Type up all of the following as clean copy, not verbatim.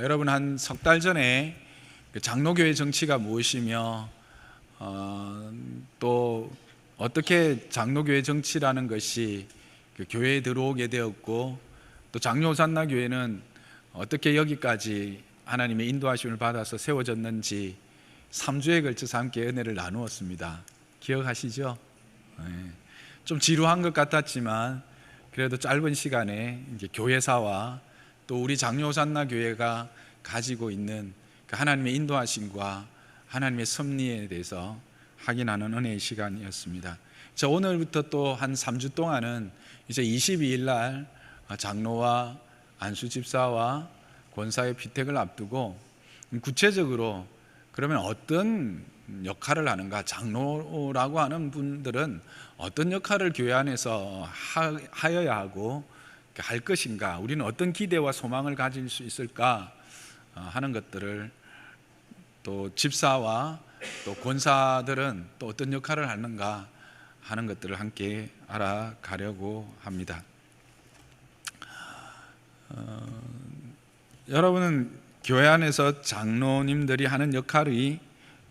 여러분 한 석 달 전에 그 장로교회 정치가 무엇이며 또 어떻게 장로교회 정치라는 것이 그 교회에 들어오게 되었고 또 장로산나교회는 어떻게 여기까지 하나님의 인도하심을 받아서 세워졌는지 3주에 걸쳐서 함께 은혜를 나누었습니다. 기억하시죠? 좀 지루한 것 같았지만 그래도 짧은 시간에 이제 교회사와 또 우리 장로산나교회가 가지고 있는 그 하나님의 인도하심과 하나님의 섭리에 대해서 확인하는 은혜의 시간이었습니다. 자, 오늘부터 또 한 3주 동안은 이제 22일 날 장로와 안수집사와 권사의 피택을 앞두고 구체적으로 그러면 어떤 역할을 하는가, 장로라고 하는 분들은 어떤 역할을 교회 안에서 하여야 하고 할 것인가, 우리는 어떤 기대와 소망을 가질 수 있을까 하는 것들을, 또 집사와 또 권사들은 또 어떤 역할을 하는가 하는 것들을 함께 알아가려고 합니다. 여러분은 교회 안에서 장로님들이 하는 역할이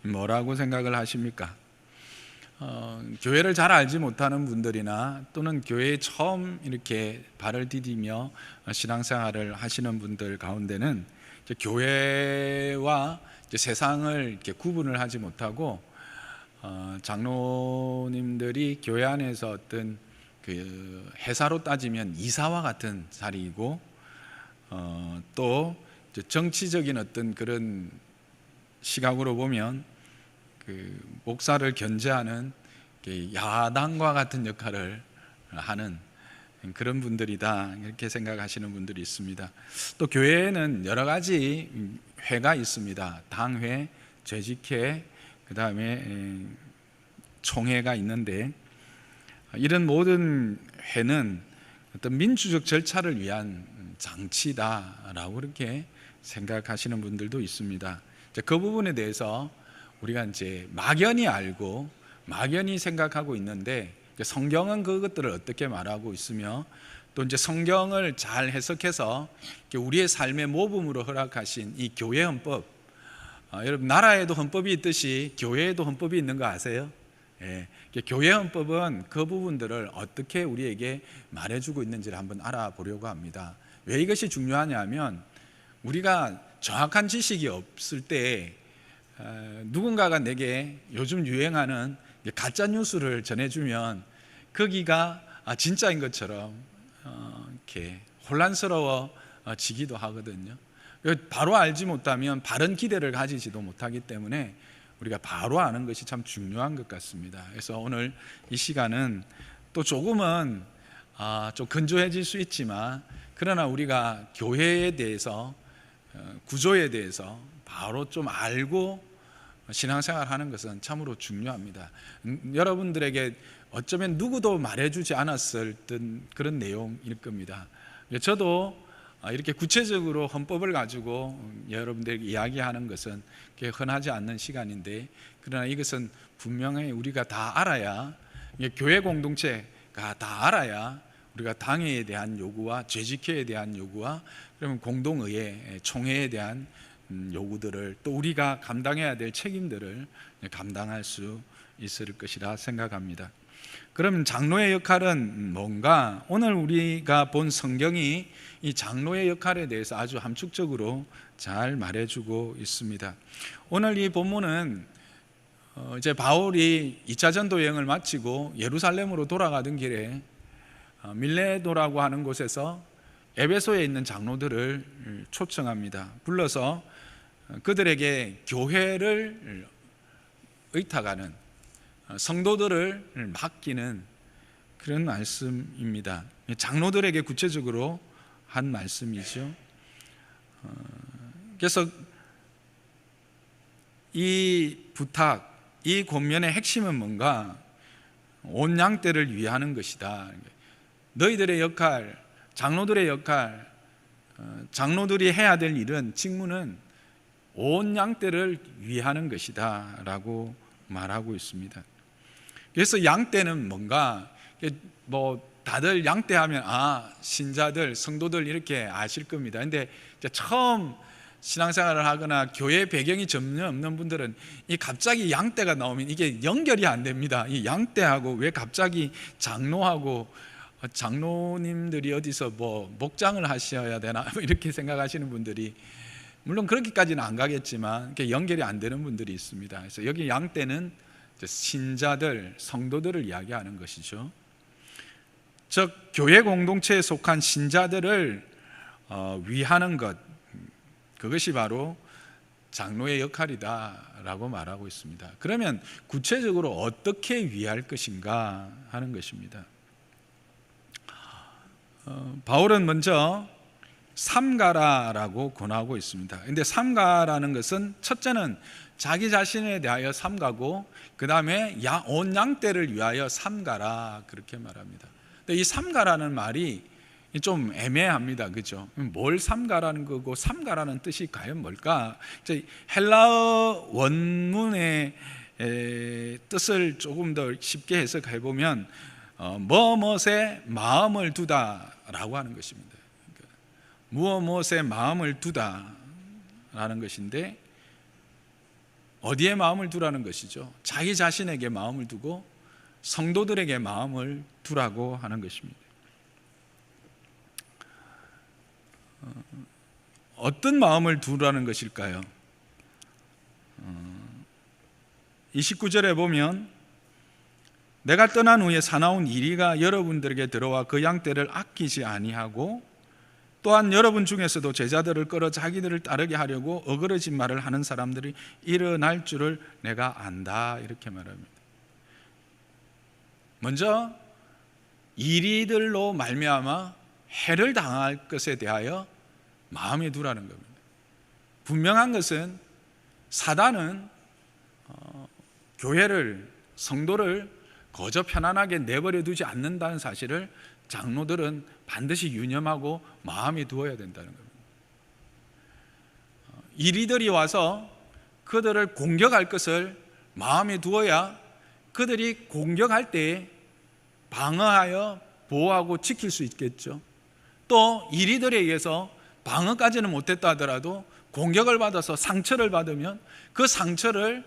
뭐라고 생각을 하십니까? 교회를 잘 알지 못하는 분들이나 또는 교회에 처음 이렇게 발을 디디며 신앙생활을 하시는 분들 가운데는 교회와 세상을 이렇게 구분을 하지 못하고 장로님들이 교회 안에서 어떤 그 회사로 따지면 이사와 같은 자리이고 또 정치적인 어떤 그런 시각으로 보면 그 목사를 견제하는 야당과 같은 역할을 하는 그런 분들이다, 이렇게 생각하시는 분들이 있습니다. 또 교회에는 여러 가지 회가 있습니다. 당회, 재직회, 그 다음에 총회가 있는데 이런 모든 회는 어떤 민주적 절차를 위한 장치다라고 그렇게 생각하시는 분들도 있습니다. 그 부분에 대해서 우리가 이제 막연히 알고 막연히 생각하고 있는데 성경은 그것들을 어떻게 말하고 있으며 또 이제 성경을 잘 해석해서 우리의 삶의 모범으로 허락하신 이 교회 헌법, 여러분 나라에도 헌법이 있듯이 교회에도 헌법이 있는 거 아세요? 교회 헌법은 그 부분들을 어떻게 우리에게 말해주고 있는지를 한번 알아보려고 합니다. 왜 이것이 중요하냐면 우리가 정확한 지식이 없을 때 누군가가 내게 요즘 유행하는 가짜 뉴스를 전해주면 거기가 진짜인 것처럼 이렇게 혼란스러워지기도 하거든요. 바로 알지 못하면 바른 기대를 가지지도 못하기 때문에 우리가 바로 아는 것이 참 중요한 것 같습니다. 그래서 오늘 이 시간은 또 조금은 좀 건조해질 수 있지만 그러나 우리가 교회에 대해서 구조에 대해서 바로 좀 알고 신앙생활 하는 것은 참으로 중요합니다. 여러분들에게 어쩌면 누구도 말해주지 않았을 그런 내용일 겁니다. 저도 이렇게 구체적으로 헌법을 가지고 여러분들에게 이야기하는 것은 흔하지 않는 시간인데 그러나 이것은 분명히 우리가 다 알아야, 교회 공동체가 다 알아야 우리가 당회에 대한 요구와 재직회에 대한 요구와 그러면 공동의회, 총회에 대한 요구들을 또 우리가 감당해야 될 책임들을 감당할 수 있을 것이라 생각합니다. 그럼 장로의 역할은 뭔가? 오늘 우리가 본 성경이 이 장로의 역할에 대해서 아주 함축적으로 잘 말해주고 있습니다. 오늘 이 본문은 이제 바울이 2차 전도 여행을 마치고 예루살렘으로 돌아가던 길에 밀레도라고 하는 곳에서 에베소에 있는 장로들을 초청합니다. 불러서 그들에게 교회를 의탁하는, 성도들을 맡기는 그런 말씀입니다. 장로들에게 구체적으로 한 말씀이죠. 그래서 이 부탁, 이 권면의 핵심은 뭔가? 온 양떼를 위하는 것이다. 너희들의 역할, 장로들의 역할, 장로들이 해야 될 일은, 직무는 온 양떼를 위하는 것이다 라고 말하고 있습니다. 그래서 양떼는 뭔가, 다들 양떼하면 신자들, 성도들 이렇게 아실 겁니다. 근데 처음 신앙생활을 하거나 교회 배경이 전혀 없는 분들은 이 갑자기 양떼가 나오면 이게 연결이 안 됩니다. 이 양떼하고 왜 갑자기 장로하고 장로님들이 어디서 뭐 목장을 하셔야 되나 이렇게 생각하시는 분들이, 물론 그렇게까지는 안 가겠지만 이렇게 연결이 안 되는 분들이 있습니다. 그래서 여기 양떼는 신자들, 성도들을 이야기하는 것이죠. 즉 교회 공동체에 속한 신자들을 위하는 것, 그것이 바로 장로의 역할이다라고 말하고 있습니다. 그러면 구체적으로 어떻게 위할 것인가 하는 것입니다. 바울은 먼저 삼가라라고 권하고 있습니다. 그런데 삼가라는 것은 첫째는 자기 자신에 대하여 삼가고, 그 다음에 온 양떼를 위하여 삼가라, 그렇게 말합니다. 근데 이 삼가라는 말이 좀 애매합니다. 그죠? 뭘 삼가라는 거고 삼가라는 뜻이 과연 뭘까? 헬라어 원문의 뜻을 조금 더 쉽게 해석해 보면 무엇에 마음을 두다라고 하는 것입니다. 무엇에 마음을 두다라는 것인데, 어디에 마음을 두라는 것이죠? 자기 자신에게 마음을 두고 성도들에게 마음을 두라고 하는 것입니다. 어떤 마음을 두라는 것일까요? 29절에 보면 내가 떠난 후에 사나운 이리가 여러분들에게 들어와 그 양떼를 아끼지 아니하고, 또한 여러분 중에서도 제자들을 끌어 자기들을 따르게 하려고 어그러진 말을 하는 사람들이 일어날 줄을 내가 안다, 이렇게 말합니다. 먼저 이리들로 말미암아 해를 당할 것에 대하여 마음에 두라는 겁니다. 분명한 것은 사단은 교회를, 성도를 거저 편안하게 내버려 두지 않는다는 사실을 장로들은 반드시 유념하고 마음에 두어야 된다는 겁니다. 이리들이 와서 그들을 공격할 것을 마음에 두어야 그들이 공격할 때 방어하여 보호하고 지킬 수 있겠죠. 또 이리들에 의해서 방어까지는 못했다 하더라도 공격을 받아서 상처를 받으면 그 상처를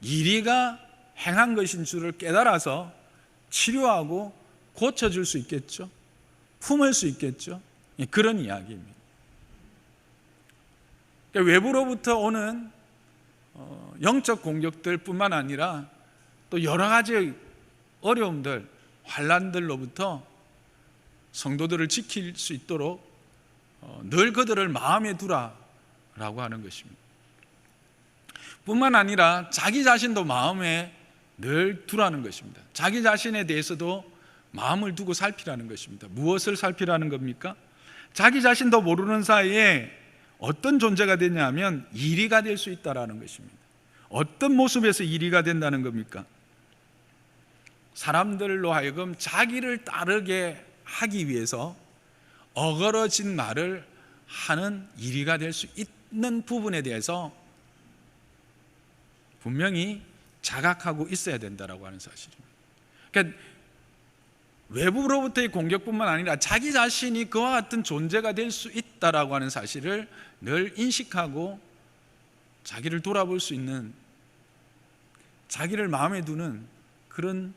이리가 행한 것인 줄을 깨달아서 치료하고 고쳐줄 수 있겠죠. 품을 수 있겠죠. 그런 이야기입니다. 외부로부터 오는 영적 공격들 뿐만 아니라 또 여러 가지 어려움들, 환난들로부터 성도들을 지킬 수 있도록 늘 그들을 마음에 두라라고 하는 것입니다. 뿐만 아니라 자기 자신도 마음에 늘 두라는 것입니다. 자기 자신에 대해서도 마음을 두고 살피라는 것입니다. 무엇을 살피라는 겁니까? 자기 자신도 모르는 사이에 어떤 존재가 되냐면 이리가 될 수 있다라는 것입니다. 어떤 모습에서 이리가 된다는 겁니까? 사람들로 하여금 자기를 따르게 하기 위해서 어그러진 말을 하는 이리가 될 수 있는 부분에 대해서 분명히 자각하고 있어야 된다라고 하는 사실입니다. 그러니까 외부로부터의 공격뿐만 아니라 자기 자신이 그와 같은 존재가 될 수 있다라고 하는 사실을 늘 인식하고 자기를 돌아볼 수 있는, 자기를 마음에 두는 그런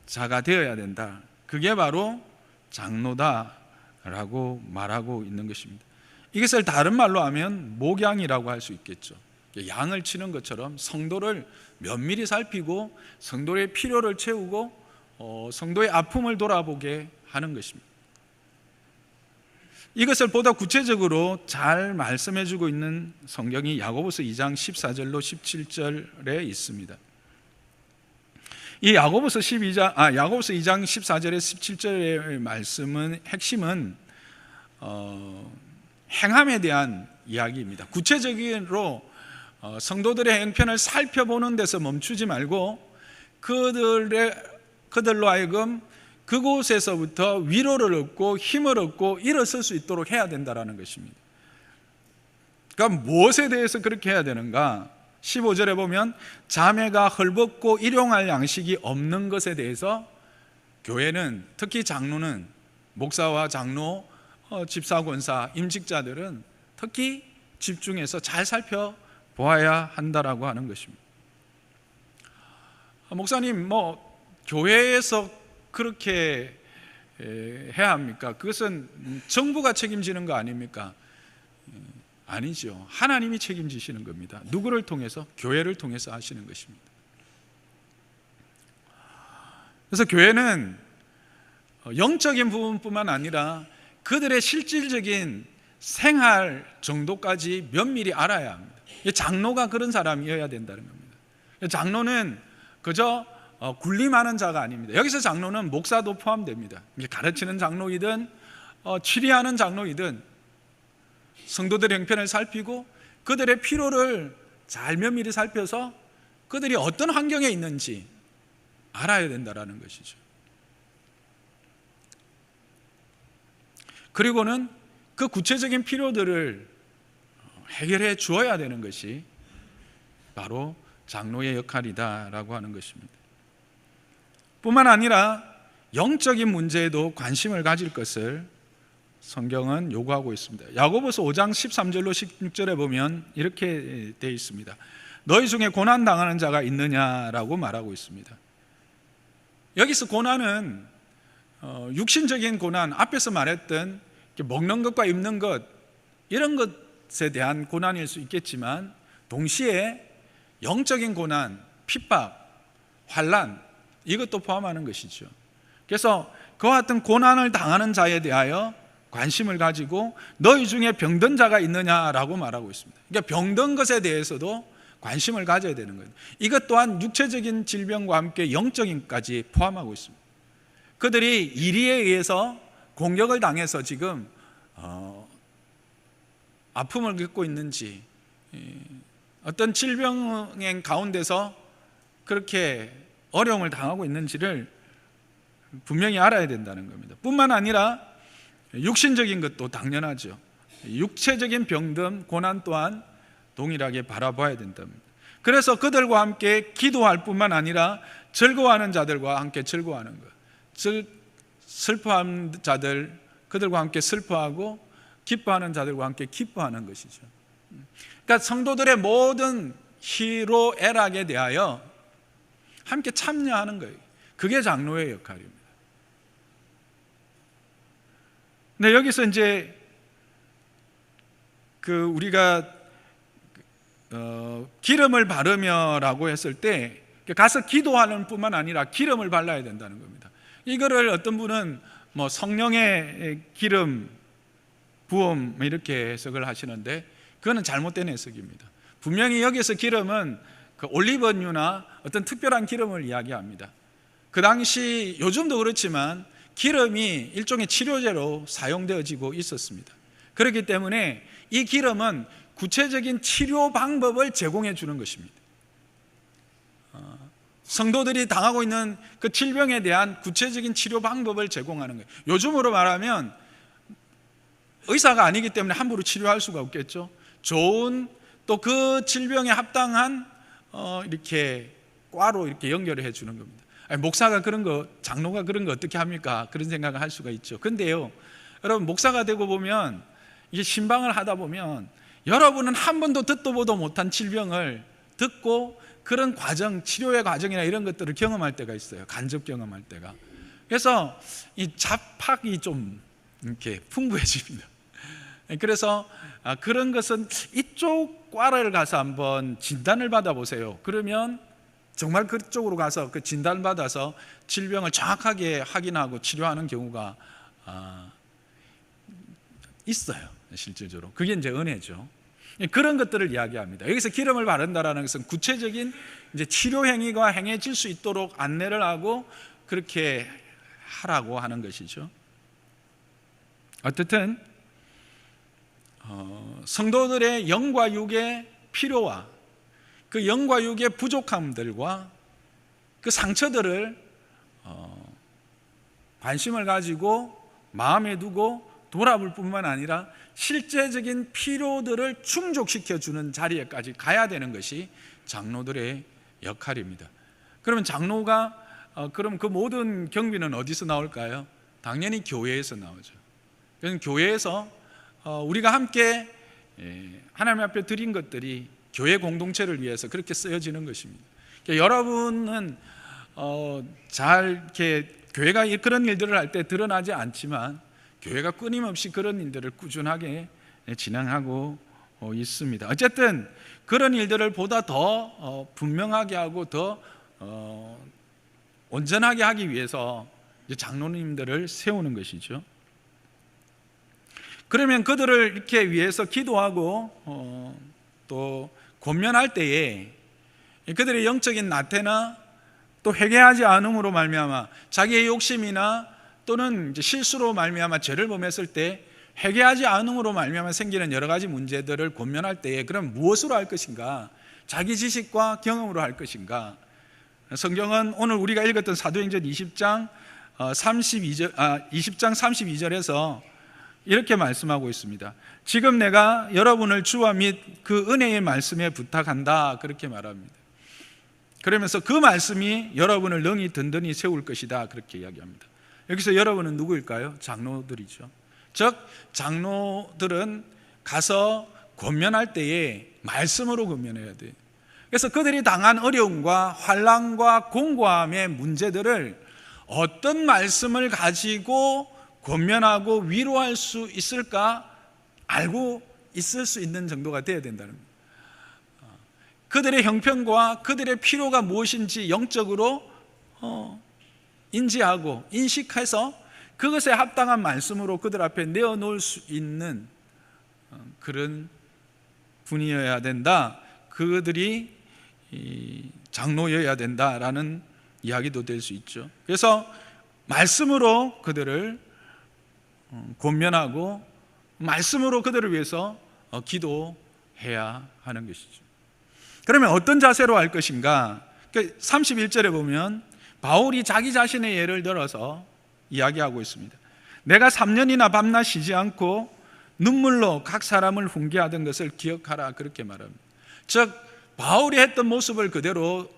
자가 되어야 된다. 그게 바로 장로다라고 말하고 있는 것입니다. 이것을 다른 말로 하면 목양이라고 할 수 있겠죠. 양을 치는 것처럼 성도를 면밀히 살피고 성도의 필요를 채우고 성도의 아픔을 돌아보게 하는 것입니다. 이것을 보다 구체적으로 잘 말씀해주고 있는 성경이 야고보서 2장 14절로 17절에 있습니다. 이 야고보서 2장 14절에 17절의 말씀은 핵심은 행함에 대한 이야기입니다. 구체적으로 성도들의 행편을 살펴보는 데서 멈추지 말고 그들로 하여금 그곳에서부터 위로를 얻고 힘을 얻고 일어설 수 있도록 해야 된다는 것입니다. 그러니까 무엇에 대해서 그렇게 해야 되는가? 15절에 보면 자매가 헐벗고 일용할 양식이 없는 것에 대해서 교회는, 특히 장로는, 목사와 장로, 집사, 권사, 임직자들은 특히 집중해서 잘 살펴보아야 한다라고 하는 것입니다. 목사님, 교회에서 그렇게 해야 합니까? 그것은 정부가 책임지는 거 아닙니까? 아니죠. 하나님이 책임지시는 겁니다. 누구를 통해서? 교회를 통해서 하시는 것입니다. 그래서 교회는 영적인 부분뿐만 아니라 그들의 실질적인 생활 정도까지 면밀히 알아야 합니다. 장로가 그런 사람이어야 된다는 겁니다. 장로는 그저 군림하는 자가 아닙니다. 여기서 장로는 목사도 포함됩니다. 가르치는 장로이든 치리하는 장로이든 성도들의 형편을 살피고 그들의 필요를 잘 면밀히 살펴서 그들이 어떤 환경에 있는지 알아야 된다는 것이죠. 그리고는 그 구체적인 필요들을 해결해 주어야 되는 것이 바로 장로의 역할이다라고 하는 것입니다. 뿐만 아니라 영적인 문제에도 관심을 가질 것을 성경은 요구하고 있습니다. 야고보서 5장 13절로 16절에 보면 이렇게 되어 있습니다. 너희 중에 고난 당하는 자가 있느냐라고 말하고 있습니다. 여기서 고난은 육신적인 고난, 앞에서 말했던 먹는 것과 입는 것 이런 것에 대한 고난일 수 있겠지만 동시에 영적인 고난, 핍박, 환난 이것도 포함하는 것이죠. 그래서 그와 같은 고난을 당하는 자에 대하여 관심을 가지고 너희 중에 병든 자가 있느냐라고 말하고 있습니다. 그러니까 병든 것에 대해서도 관심을 가져야 되는 거예요. 이것 또한 육체적인 질병과 함께 영적인까지 포함하고 있습니다. 그들이 이리에 의해서 공격을 당해서 지금 아픔을 겪고 있는지 어떤 질병의 가운데서 그렇게 어려움을 당하고 있는지를 분명히 알아야 된다는 겁니다. 뿐만 아니라 육신적인 것도 당연하죠. 육체적인 병든 고난 또한 동일하게 바라봐야 된답니다. 그래서 그들과 함께 기도할 뿐만 아니라 즐거워하는 자들과 함께 즐거워하는 것, 슬퍼하는 자들 그들과 함께 슬퍼하고 기뻐하는 자들과 함께 기뻐하는 것이죠. 그러니까 성도들의 모든 희로애락에 대하여 함께 참여하는 거예요. 그게 장로의 역할입니다. 근데 여기서 이제 우리가 기름을 바르며라고 했을 때 가서 기도하는 뿐만 아니라 기름을 발라야 된다는 겁니다. 이거를 어떤 분은 성령의 기름 부음 이렇게 해석을 하시는데 그거는 잘못된 해석입니다. 분명히 여기서 기름은 올리브유나 어떤 특별한 기름을 이야기합니다. 그 당시 요즘도 그렇지만 기름이 일종의 치료제로 사용되어지고 있었습니다. 그렇기 때문에 이 기름은 구체적인 치료 방법을 제공해 주는 것입니다. 성도들이 당하고 있는 그 질병에 대한 구체적인 치료 방법을 제공하는 거예요. 요즘으로 말하면 의사가 아니기 때문에 함부로 치료할 수가 없겠죠. 좋은 또 그 질병에 합당한 이렇게 과로 이렇게 연결을 해 주는 겁니다. 목사가 그런 거, 장로가 그런 거 어떻게 합니까? 그런 생각을 할 수가 있죠. 근데요, 여러분 목사가 되고 보면 이게 신방을 하다 보면 여러분은 한 번도 듣도 보도 못한 질병을 듣고 그런 과정, 치료의 과정이나 이런 것들을 경험할 때가 있어요. 간접 경험할 때가. 그래서 이 잡학이 좀 이렇게 풍부해집니다. 그래서 그런 것은 이쪽 과를 가서 한번 진단을 받아보세요. 그러면 정말 그쪽으로 가서 그 진단을 받아서 질병을 정확하게 확인하고 치료하는 경우가 있어요. 실질적으로. 그게 이제 은혜죠. 그런 것들을 이야기합니다. 여기서 기름을 바른다라는 것은 구체적인 이제 치료 행위가 행해질 수 있도록 안내를 하고 그렇게 하라고 하는 것이죠. 어쨌든 성도들의 영과 육의 필요와 그 영과 육의 부족함들과 그 상처들을 관심을 가지고 마음에 두고 돌아볼 뿐만 아니라 실제적인 필요들을 충족시켜주는 자리에까지 가야 되는 것이 장로들의 역할입니다. 그러면 장로가 그럼 그 모든 경비는 어디서 나올까요? 당연히 교회에서 나오죠. 그래서 교회에서 우리가 함께 하나님 앞에 드린 것들이 교회 공동체를 위해서 그렇게 쓰여지는 것입니다. 그러니까 여러분은 잘 이렇게 교회가 그런 일들을 할 때 드러나지 않지만 교회가 끊임없이 그런 일들을 꾸준하게 진행하고 있습니다. 어쨌든 그런 일들을 보다 더 분명하게 하고 더 온전하게 하기 위해서 장로님들을 세우는 것이죠. 그러면 그들을 이렇게 위해서 기도하고 또 권면할 때에 그들의 영적인 나태나 또 회개하지 않음으로 말미암아 자기의 욕심이나 또는 실수로 말미암아 죄를 범했을 때 회개하지 않음으로 말미암아 생기는 여러 가지 문제들을 권면할 때에 그럼 무엇으로 할 것인가? 자기 지식과 경험으로 할 것인가? 성경은 오늘 우리가 읽었던 사도행전 20장 32절에서 이렇게 말씀하고 있습니다. 지금 내가 여러분을 주와 및 그 은혜의 말씀에 부탁한다, 그렇게 말합니다. 그러면서 그 말씀이 여러분을 능히 든든히 세울 것이다, 그렇게 이야기합니다. 여기서 여러분은 누구일까요? 장로들이죠. 즉 장로들은 가서 권면할 때에 말씀으로 권면해야 돼요. 그래서 그들이 당한 어려움과 환난과 공고함의 문제들을 어떤 말씀을 가지고 권면하고 위로할 수 있을까 알고 있을 수 있는 정도가 되어야 된다는 겁니다. 그들의 형편과 그들의 필요가 무엇인지 영적으로 인지하고 인식해서 그것에 합당한 말씀으로 그들 앞에 내어놓을 수 있는 그런 분이어야 된다. 그들이 장로여야 된다라는 이야기도 될 수 있죠. 그래서 말씀으로 그들을 권면하고 말씀으로 그들을 위해서 기도해야 하는 것이죠. 그러면 어떤 자세로 할 것인가? 31절에 보면 바울이 자기 자신의 예를 들어서 이야기하고 있습니다. 내가 3년이나 밤낮 쉬지 않고 눈물로 각 사람을 훈계하던 것을 기억하라, 그렇게 말합니다. 즉 바울이 했던 모습을 그대로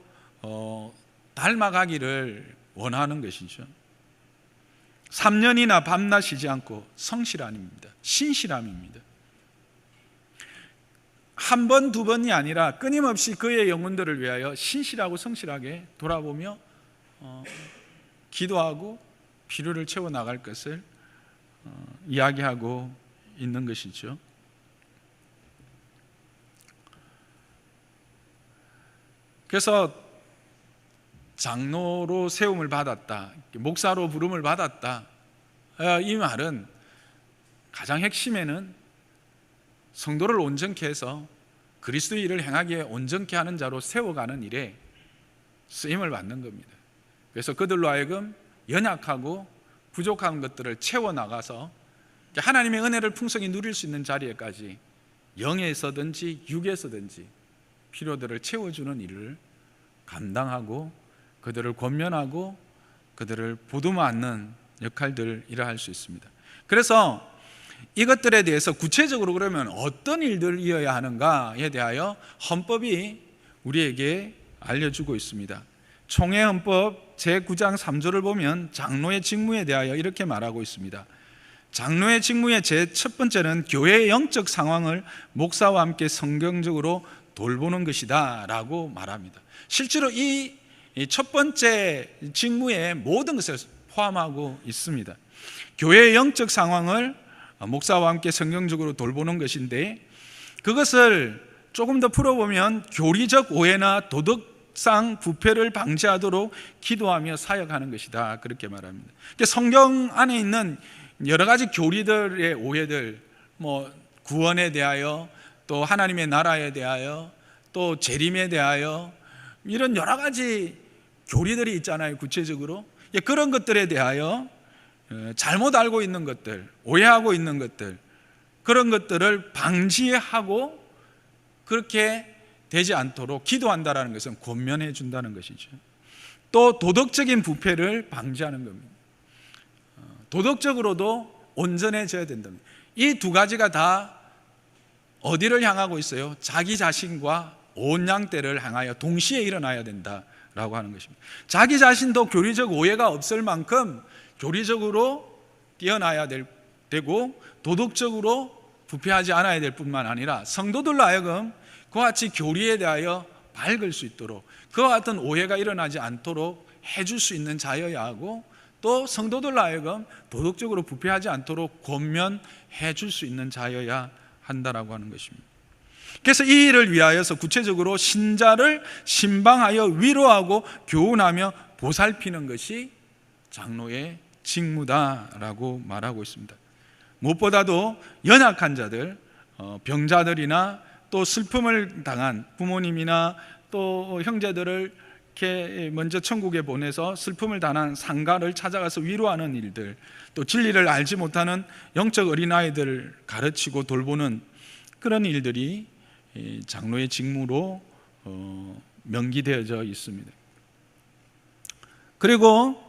닮아가기를 원하는 것이죠. 3년이나 밤낮 쉬지 않고 성실함입니다. 신실함입니다. 한 번, 두 번이 아니라 끊임없이 그의 영혼들을 위하여 신실하고 성실하게 돌아보며 기도하고 필요를 채워나갈 것을 이야기하고 있는 것이죠. 그래서 장로로 세움을 받았다, 목사로 부름을 받았다, 이 말은 가장 핵심에는 성도를 온전케 해서 그리스도의 일을 행하기에 온전케 하는 자로 세워가는 일에 쓰임을 받는 겁니다. 그래서 그들로 하여금 연약하고 부족한 것들을 채워나가서 하나님의 은혜를 풍성히 누릴 수 있는 자리에까지 영에서든지 육에서든지 필요들을 채워주는 일을 감당하고 그들을 권면하고 그들을 보듬어 안는 역할들을 일할 수 있습니다. 그래서 이것들에 대해서 구체적으로 그러면 어떤 일들을 이어야 하는가에 대하여 헌법이 우리에게 알려주고 있습니다. 총회헌법 제9장 3조를 보면 장로의 직무에 대하여 이렇게 말하고 있습니다. 장로의 직무의 제1 번째는 교회의 영적 상황을 목사와 함께 성경적으로 돌보는 것이다 라고 말합니다. 실제로 이 첫 번째 직무에 모든 것을 포함하고 있습니다. 교회의 영적 상황을 목사와 함께 성경적으로 돌보는 것인데, 그것을 조금 더 풀어보면 교리적 오해나 도덕상 부패를 방지하도록 기도하며 사역하는 것이다, 그렇게 말합니다. 성경 안에 있는 여러 가지 교리들의 오해들, 구원에 대하여, 또 하나님의 나라에 대하여, 또 재림에 대하여, 이런 여러 가지 교리들이 있잖아요. 구체적으로 그런 것들에 대하여 잘못 알고 있는 것들, 오해하고 있는 것들, 그런 것들을 방지하고 그렇게 되지 않도록 기도한다는 것은 권면해 준다는 것이죠. 또 도덕적인 부패를 방지하는 겁니다. 도덕적으로도 온전해져야 된답니다. 이 두 가지가 다 어디를 향하고 있어요? 자기 자신과 온 양떼를 향하여 동시에 일어나야 된다라고 하는 것입니다. 자기 자신도 교리적 오해가 없을 만큼 교리적으로 뛰어나야 되고 도덕적으로 부패하지 않아야 될 뿐만 아니라 성도들로 하여금 그와 같이 교리에 대하여 밝을 수 있도록, 그와 같은 오해가 일어나지 않도록 해줄 수 있는 자여야 하고, 또 성도들로 하여금 도덕적으로 부패하지 않도록 권면해 줄 수 있는 자여야 한다라고 하는 것입니다. 그래서 이 일을 위하여서 구체적으로 신자를 신방하여 위로하고 교훈하며 보살피는 것이 장로의 직무다라고 말하고 있습니다. 무엇보다도 연약한 자들, 병자들이나 또 슬픔을 당한 부모님이나 또 형제들을 이렇게 먼저 천국에 보내서 슬픔을 당한 상가를 찾아가서 위로하는 일들, 또 진리를 알지 못하는 영적 어린아이들을 가르치고 돌보는 그런 일들이 장로의 직무로 명기되어져 있습니다. 그리고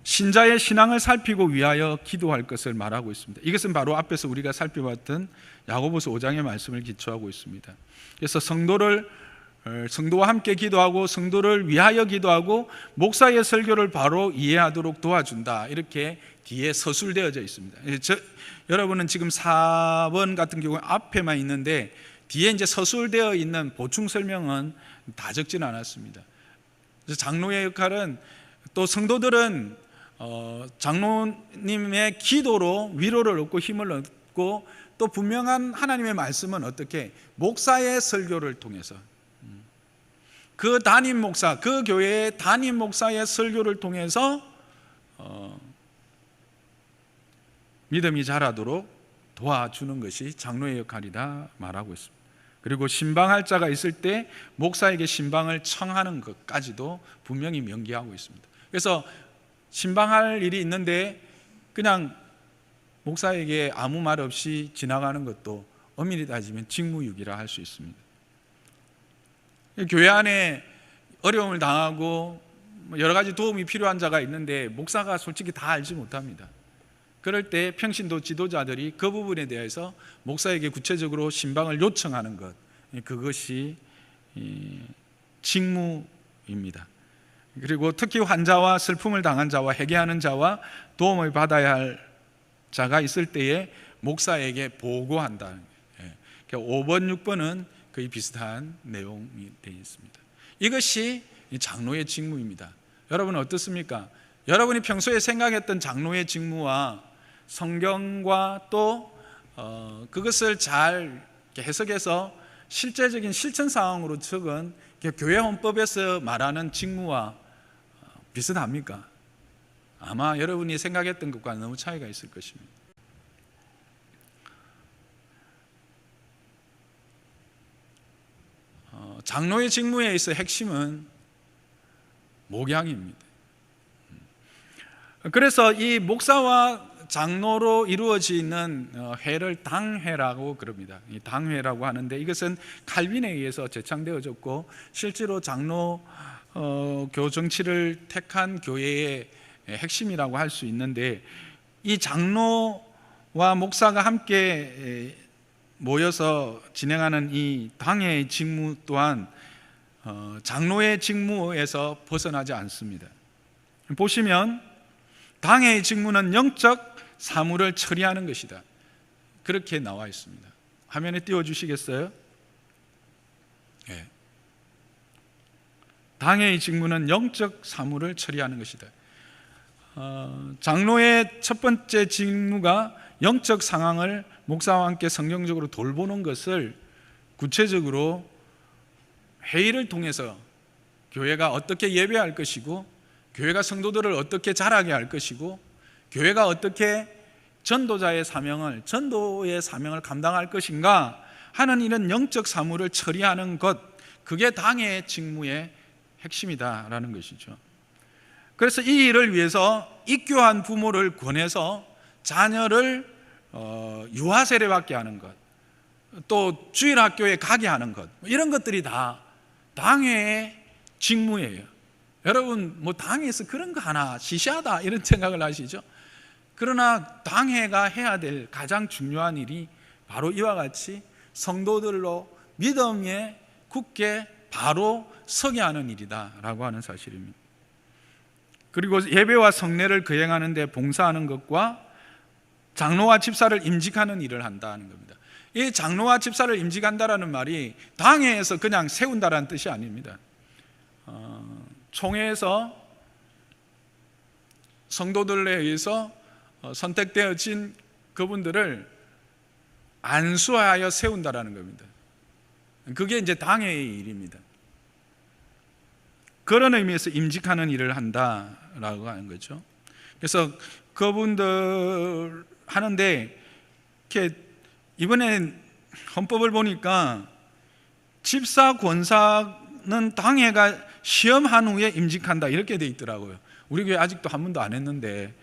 신자의 신앙을 살피고 위하여 기도할 것을 말하고 있습니다. 이것은 바로 앞에서 우리가 살펴봤던 야고보서 5장의 말씀을 기초하고 있습니다. 그래서 성도와 함께 기도하고 성도를 위하여 기도하고 목사의 설교를 바로 이해하도록 도와준다, 이렇게 뒤에 서술되어져 있습니다. 여러분은 지금 4번 같은 경우에 앞에만 있는데 뒤에 이제 서술되어 있는 보충 설명은 다 적지는 않았습니다. 그래서 장로의 역할은, 또 성도들은 장로님의 기도로 위로를 얻고 힘을 얻고, 또 분명한 하나님의 말씀은 어떻게 목사의 설교를 통해서, 그 담임 목사, 그 교회의 담임 목사의 설교를 통해서 믿음이 자라도록 도와주는 것이 장로의 역할이다 말하고 있습니다. 그리고 신방할 자가 있을 때 목사에게 신방을 청하는 것까지도 분명히 명기하고 있습니다. 그래서 신방할 일이 있는데 그냥 목사에게 아무 말 없이 지나가는 것도 엄밀히 따지면 직무유기라 할 수 있습니다. 교회 안에 어려움을 당하고 여러 가지 도움이 필요한 자가 있는데 목사가 솔직히 다 알지 못합니다. 그럴 때 평신도 지도자들이 그 부분에 대해서 목사에게 구체적으로 신방을 요청하는 것, 그것이 직무입니다. 그리고 특히 환자와 슬픔을 당한 자와 회개하는 자와 도움을 받아야 할 자가 있을 때에 목사에게 보고한다. 5번, 6번은 거의 비슷한 내용이 되어 있습니다. 이것이 장로의 직무입니다. 여러분은 어떻습니까? 여러분이 평소에 생각했던 장로의 직무와 성경과 또 그것을 잘 해석해서 실제적인 실천 상황으로 적은 교회 헌법에서 말하는 직무와 비슷합니까? 아마 여러분이 생각했던 것과 너무 차이가 있을 것입니다. 장로의 직무에 있어 핵심은 목양입니다. 그래서 이 목사와 장로로 이루어지는 회를 당회라고 그럽니다. 이 당회라고 하는데 이것은 칼빈에 의해서 제창되어졌고 실제로 장로 교정치를 택한 교회의 핵심이라고 할 수 있는데, 이 장로와 목사가 함께 모여서 진행하는 이 당회의 직무 또한 장로의 직무에서 벗어나지 않습니다. 보시면 당회의 직무는 영적 사물을 처리하는 것이다, 그렇게 나와 있습니다. 화면에 띄워주시겠어요? 네. 당회의 직무는 영적 사물을 처리하는 것이다. 장로의 첫 번째 직무가 영적 상황을 목사와 함께 성경적으로 돌보는 것을 구체적으로 회의를 통해서 교회가 어떻게 예배할 것이고, 교회가 성도들을 어떻게 자라게 할 것이고, 교회가 어떻게 전도의 사명을 감당할 것인가 하는 이런 영적 사물을 처리하는 것, 그게 당의 직무의 핵심이다라는 것이죠. 그래서 이 일을 위해서 입교한 부모를 권해서 자녀를 유아 세례받게 하는 것, 또 주일학교에 가게 하는 것, 이런 것들이 다 당회의 직무예요. 여러분 당회에서 그런 거 하나 시시하다 이런 생각을 하시죠? 그러나 당회가 해야 될 가장 중요한 일이 바로 이와 같이 성도들로 믿음에 굳게 바로 서게 하는 일이다라고 하는 사실입니다. 그리고 예배와 성례를 거행하는 데 봉사하는 것과 장로와 집사를 임직하는 일을 한다는 겁니다. 이 장로와 집사를 임직한다라는 말이 당회에서 그냥 세운다라는 뜻이 아닙니다. 총회에서 성도들에 의해서 선택되어진 그분들을 안수하여 세운다라는 겁니다. 그게 이제 당회의 일입니다. 그런 의미에서 임직하는 일을 한다라고 하는 거죠. 그래서 그분들 하는데 이렇게 이번에 헌법을 보니까 집사 권사는 당회가 시험한 후에 임직한다 이렇게 돼 있더라고요. 우리 교회 아직도 한 번도 안 했는데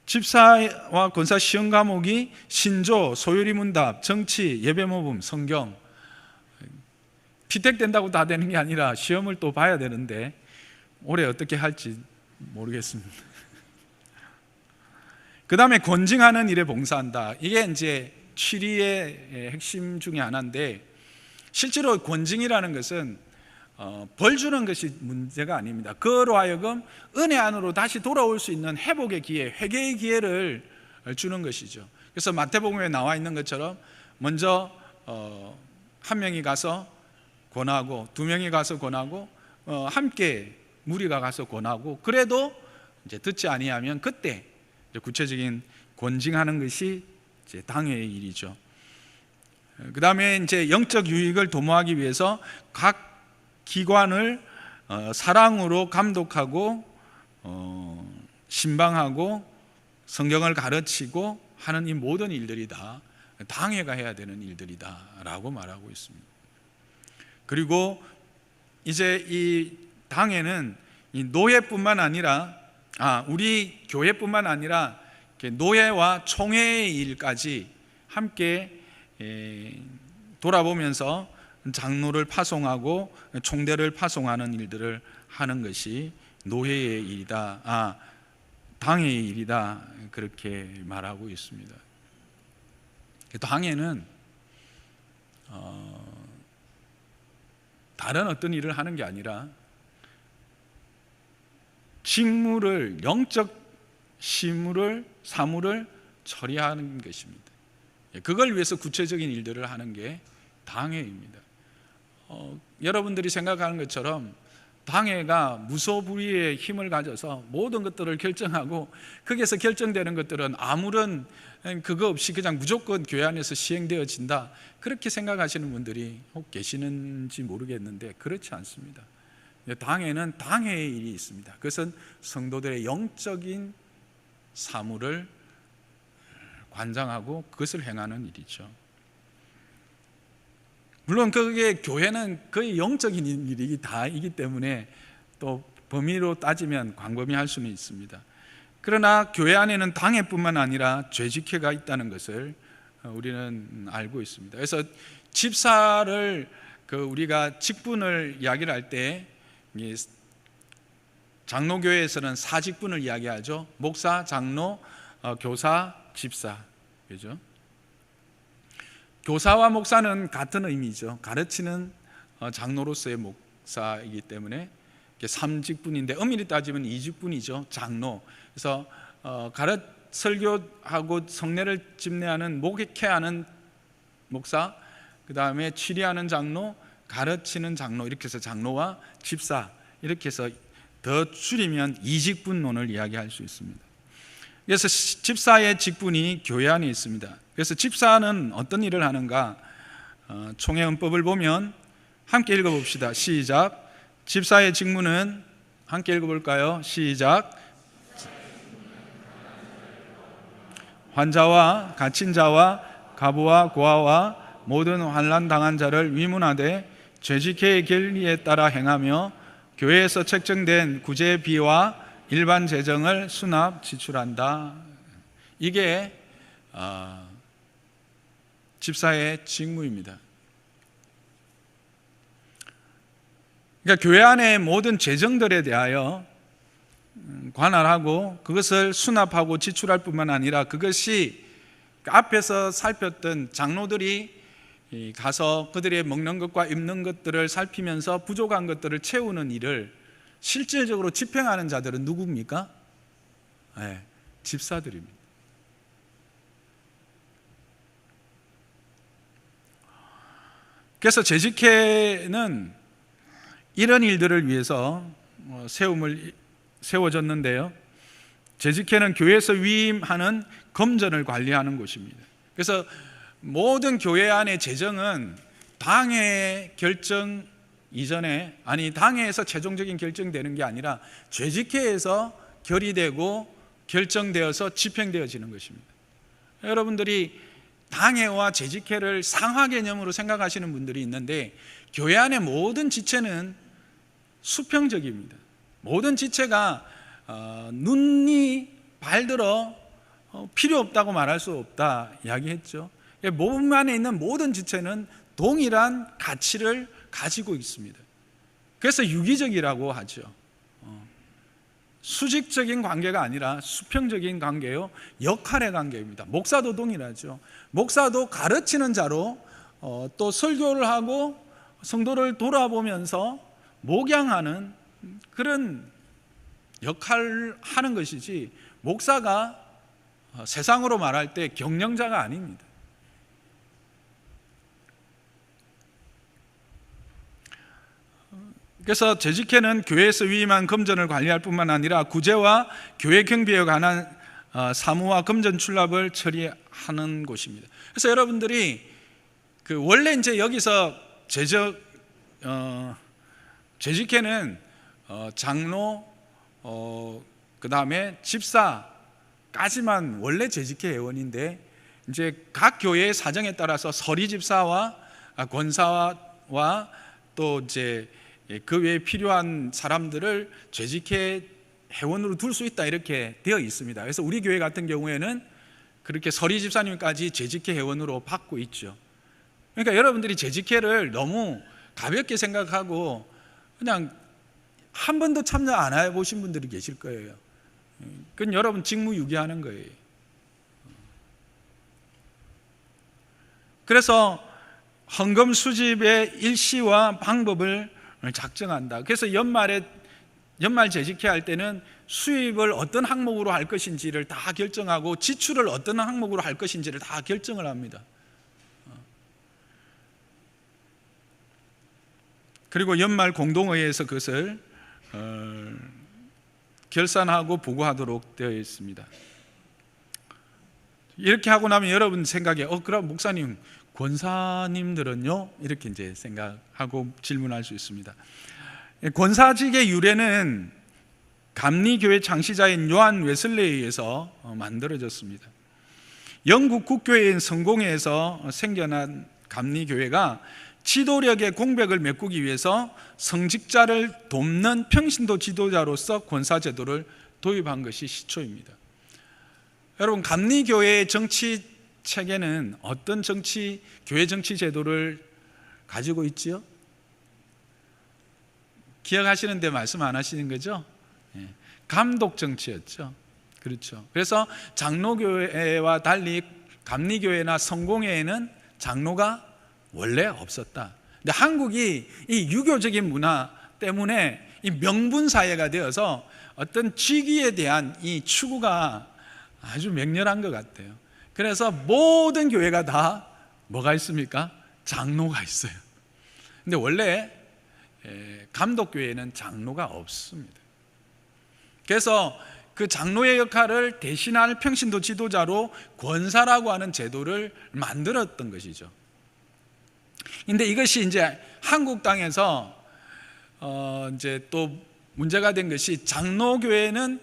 집사와 권사 시험 과목이 신조, 소요리 문답, 정치, 예배 모범, 성경. 피택된다고 다 되는 게 아니라 시험을 또 봐야 되는데 올해 어떻게 할지 모르겠습니다. 그 다음에 권징하는 일에 봉사한다. 이게 이제 취리의 핵심 중에 하나인데, 실제로 권징이라는 것은 벌 주는 것이 문제가 아닙니다. 그로 하여금 은혜 안으로 다시 돌아올 수 있는 회복의 기회, 회개의 기회를 주는 것이죠. 그래서 마태복음에 나와 있는 것처럼 먼저 한 명이 가서 권하고, 두 명이 가서 권하고, 함께 무리가 가서 권하고, 그래도 이제 듣지 아니하면 그때 구체적인 권징하는 것이 이제 당회의 일이죠. 그 다음에 이제 영적 유익을 도모하기 위해서 각 기관을 사랑으로 감독하고 신방하고 성경을 가르치고 하는 이 모든 일들이 다 당회가 해야 되는 일들이다라고 말하고 있습니다. 그리고 이제 이 당회는 이 노예뿐만 아니라 우리 교회뿐만 아니라 노예와 총회의 일까지 함께 돌아보면서 장로를 파송하고 총대를 파송하는 일들을 하는 것이 노예의 일이다, 당회의 일이다, 그렇게 말하고 있습니다. 당회는 다른 어떤 일을 하는 게 아니라 직무를, 영적 사무를 처리하는 것입니다. 그걸 위해서 구체적인 일들을 하는 게 당회입니다. 여러분들이 생각하는 것처럼 당회가 무소불위의 힘을 가져서 모든 것들을 결정하고 거기에서 결정되는 것들은 아무런 그거 없이 그냥 무조건 교회 안에서 시행되어진다, 그렇게 생각하시는 분들이 혹 계시는지 모르겠는데 그렇지 않습니다. 당회는 당회의 일이 있습니다. 그것은 성도들의 영적인 사무를 관장하고 그것을 행하는 일이죠. 물론 그게 교회는 거의 영적인 일이 다이기 때문에 또 범위로 따지면 광범위할 수는 있습니다. 그러나 교회 안에는 당회뿐만 아니라 죄직회가 있다는 것을 우리는 알고 있습니다. 그래서 집사를 우리가 직분을 이야기를 할 때 장로교회에서는 사직분을 이야기하죠. 목사, 장로, 교사, 집사, 그죠? 교사와 목사는 같은 의미죠. 가르치는 장로로서의 목사이기 때문에 3직분인데 엄밀히 따지면 2직분이죠. 장로. 그래서 설교하고 성례를 집례하는, 목회하는 목사, 그 다음에 치리하는 장로, 가르치는 장로, 이렇게 해서 장로와 집사, 이렇게 해서 더 줄이면 2직분론을 이야기할 수 있습니다. 그래서 집사의 직분이 교회 안에 있습니다. 그래서 집사는 어떤 일을 하는가? 총회 헌법을 보면 함께 읽어봅시다. 시작. 집사의 직무는, 함께 읽어볼까요? 시작. 환자와 갇힌 자와 가부와 고아와 모든 환난 당한 자를 위문하되 죄직회의 결의에 따라 행하며 교회에서 책정된 구제비와 일반 재정을 수납 지출한다. 이게 집사의 직무입니다. 그러니까 교회 안의 모든 재정들에 대하여 관할하고 그것을 수납하고 지출할 뿐만 아니라 그것이 앞에서 살폈던 장로들이 가서 그들의 먹는 것과 입는 것들을 살피면서 부족한 것들을 채우는 일을 실질적으로 집행하는 자들은 누굽니까? 네, 집사들입니다. 그래서 재직회는 이런 일들을 위해서 세워졌는데요. 재직회는 교회에서 위임하는 금전을 관리하는 곳입니다. 그래서 모든 교회 안의 재정은 당회 결정 이전에, 당회에서 최종적인 결정되는 게 아니라 재직회에서 결의되고 결정되어서 집행되어지는 것입니다. 여러분들이 당회와 재직회를 상하 개념으로 생각하시는 분들이 있는데, 교회 안의 모든 지체는 수평적입니다. 모든 지체가 눈이 발들어 필요 없다고 말할 수 없다 이야기했죠. 몸 안에 있는 모든 지체는 동일한 가치를 가지고 있습니다. 그래서 유기적이라고 하죠. 수직적인 관계가 아니라 수평적인 관계요, 역할의 관계입니다. 목사도 동일하죠. 목사도 가르치는 자로 또 설교를 하고 성도를 돌아보면서 목양하는 그런 역할을 하는 것이지, 목사가 세상으로 말할 때 경영자가 아닙니다. 그래서 재직회는 교회에서 위임한 금전을 관리할 뿐만 아니라 구제와 교회 경비에 관한 사무와 금전 출납을 처리하는 곳입니다. 그래서 여러분들이 원래 이제 여기서 재직회는 장로, 그 다음에 집사까지만 원래 재직회 회원인데, 이제 각 교회의 사정에 따라서 서리 집사와 권사와 또 이제 그 외에 필요한 사람들을 재직회 회원으로 둘 수 있다, 이렇게 되어 있습니다. 그래서 우리 교회 같은 경우에는 그렇게 서리 집사님까지 재직회 회원으로 받고 있죠. 그러니까 여러분들이 재직회를 너무 가볍게 생각하고 그냥 한 번도 참여 안 해보신 분들이 계실 거예요. 그건 여러분 직무유기하는 거예요. 그래서 헌금 수집의 일시와 방법을 작정한다. 그래서 연말 재직회 할 때는 수입을 어떤 항목으로 할 것인지를 다 결정하고 지출을 어떤 항목으로 할 것인지를 다 결정을 합니다. 그리고 연말 공동회의에서 그것을 결산하고 보고하도록 되어 있습니다. 이렇게 하고 나면 여러분 생각에 그럼 목사님, 권사님들은요? 이렇게 이제 생각하고 질문할 수 있습니다. 권사직의 유래는 감리교회 창시자인 요한 웨슬리에 의해서 만들어졌습니다. 영국 국교회인 성공회에서 생겨난 감리교회가 지도력의 공백을 메꾸기 위해서 성직자를 돕는 평신도 지도자로서 권사제도를 도입한 것이 시초입니다. 여러분, 감리교회의 정치 체계는 어떤 교회 정치 제도를 가지고 있지요? 기억하시는데 말씀 안 하시는 거죠? 감독 정치였죠. 그렇죠. 그래서 장로교회와 달리 감리교회나 성공회에는 장로가 원래 없었다. 근데 한국이 이 유교적인 문화 때문에 이 명분사회가 되어서 어떤 직위에 대한 이 추구가 아주 맹렬한 것 같아요. 그래서 모든 교회가 다 뭐가 있습니까? 장로가 있어요. 근데 원래 감독교회는 장로가 없습니다. 그래서 그 장로의 역할을 대신할 평신도 지도자로 권사라고 하는 제도를 만들었던 것이죠. 근데 이것이 이제 한국 땅에서 이제 또 문제가 된 것이, 장로교회는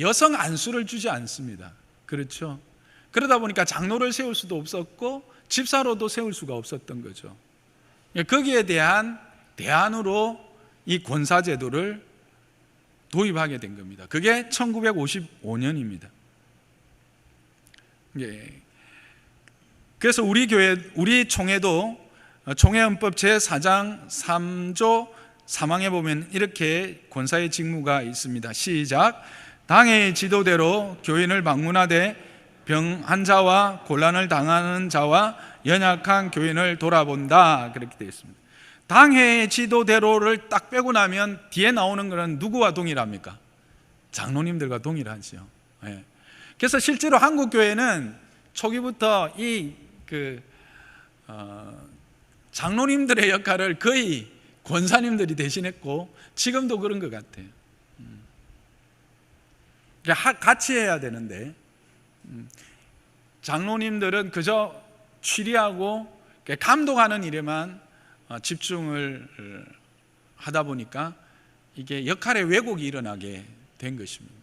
여성 안수를 주지 않습니다. 그렇죠. 그러다 보니까 장로를 세울 수도 없었고 집사로도 세울 수가 없었던 거죠. 거기에 대한 대안으로 이 권사제도를 도입하게 된 겁니다. 그게 1955년입니다. 그래서 우리 총회도 총회헌법 제4장 3조 3항에 보면 이렇게 권사의 직무가 있습니다. 시작. 당의 지도대로 교인을 방문하되 병 환자와 곤란을 당하는 자와 연약한 교인을 돌아본다, 그렇게 되어 있습니다. 당회의 지도대로를 딱 빼고 나면 뒤에 나오는 것은 누구와 동일합니까? 장로님들과 동일하죠. 그래서 실제로 한국 교회는 초기부터 장로님들의 역할을 거의 권사님들이 대신했고 지금도 그런 것 같아요. 같이 해야 되는데 장로님들은 그저 취리하고 감독하는 일에만 집중을 하다 보니까 이게 역할의 왜곡이 일어나게 된 것입니다.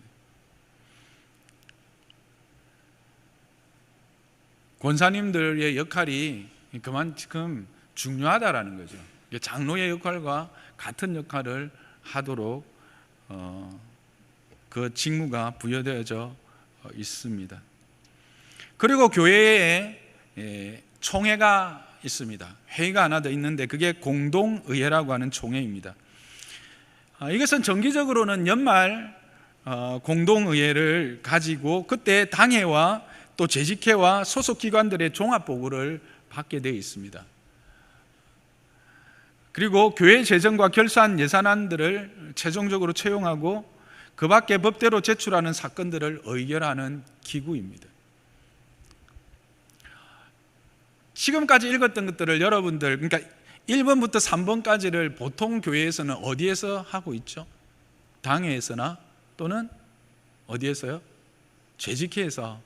권사님들의 역할이 그만큼 중요하다라는 거죠. 장로의 역할과 같은 역할을 하도록 그 직무가 부여되어져 있습니다. 그리고 교회에 총회가 있습니다. 회의가 하나 더 있는데 그게 공동의회라고 하는 총회입니다. 이것은 정기적으로는 연말 공동의회를 가지고 그때 당회와 또 재직회와 소속기관들의 종합보고를 받게 되어 있습니다. 그리고 교회 재정과 결산 예산안들을 최종적으로 채용하고 그 밖에 법대로 제출하는 사건들을 의결하는 기구입니다. 지금까지 읽었던 것들을 여러분들, 그러니까 1번부터 3번까지를 보통 교회에서는 어디에서 하고 있죠? 당회에서나 또는 어디에서요? 재직회에서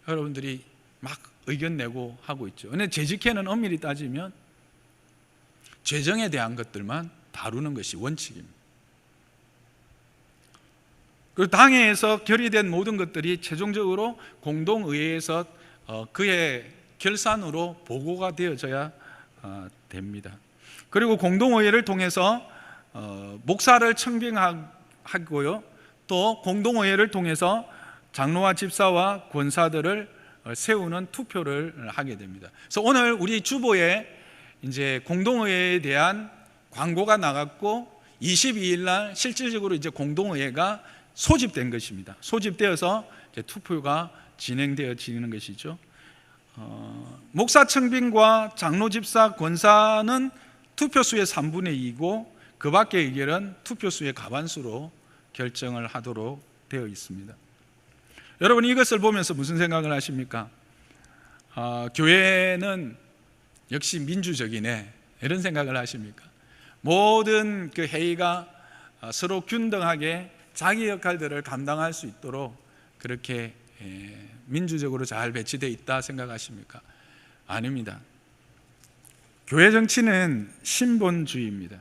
여러분들이 막 의견 내고 하고 있죠. 근데 재직회는 엄밀히 따지면 재정에 대한 것들만 다루는 것이 원칙입니다. 그리고 당회에서 결의된 모든 것들이 최종적으로 공동의회에서 그의 결산으로 보고가 되어져야 됩니다. 그리고 공동의회를 통해서 목사를 청빙하고요, 또 공동의회를 통해서 장로와 집사와 권사들을 세우는 투표를 하게 됩니다. 그래서 오늘 우리 주보에 이제 공동의회에 대한 광고가 나갔고 22일 날 실질적으로 이제 공동의회가 소집된 것입니다. 소집되어서 이제 투표가 진행되어지는 것이죠. 목사 청빙과 장로 집사 권사는 투표수의 3분의 2고 그 밖의 의결은 투표수의 과반수로 결정을 하도록 되어 있습니다. 여러분 이것을 보면서 무슨 생각을 하십니까? 교회는 역시 민주적이네 이런 생각을 하십니까? 모든 그 회의가 서로 균등하게 자기 역할들을 감당할 수 있도록 그렇게 민주적으로 잘 배치되어 있다 생각하십니까? 아닙니다. 교회 정치는 신본주의입니다.